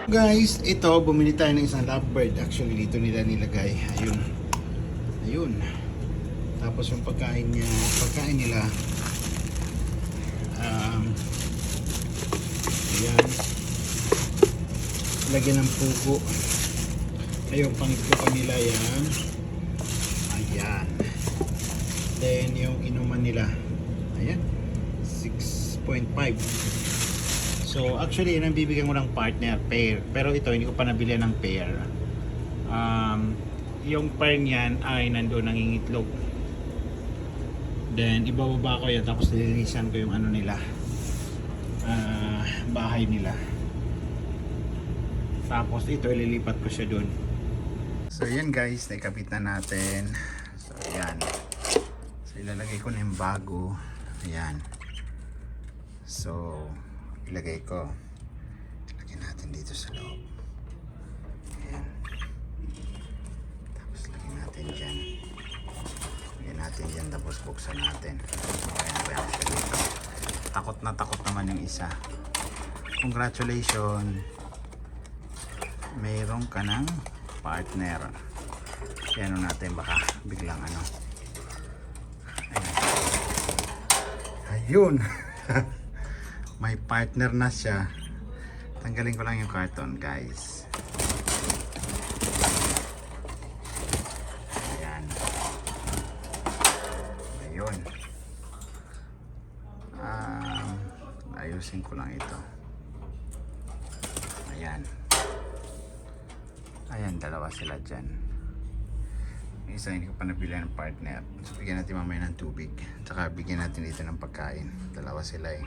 Guys, ito bumili tayo ng isang lovebird. Actually dito nila nilagay. Ayun. Ayun. Tapos yung pagkain nila ayan. Lagyan ng pugo. Ayun, pangitlo nila yan. Ayan. Then yung inuman nila. Ayan. 6.5. So actually yun ang bibigyan ko ng partner, pair. Pero ito hindi ko pa nabili ng pair. Yung pair niyan ay nandoon nangingitlog. Then ibababa ko yan, tapos nilinisan ko yung ano nila, bahay nila. Tapos ito ililipat ko siya doon. So yan guys, naikabit na natin. So yan. So ilalagay ko na yung bago. Ayan. So ilagay ko. Ilagay natin dito sa loob. Ayan. Tapos lagay natin dyan. Lagay natin dyan, tapos buksan natin. Ayan ba yan siya dito. Takot na takot naman yung isa. Congratulations, mayroon ka ng partner. Yan natin, baka biglang ano. Ayun. May partner na siya. Tanggalin ko lang yung carton guys. Ayan. Ayun. Ayusin ko lang ito. Ayan. Ayan, dalawa sila dyan. Yung isa hindi ko pa nabili ng partner. So bigyan natin mamaya ng tubig. Tsaka bigyan natin dito ng pagkain. Dalawa sila eh.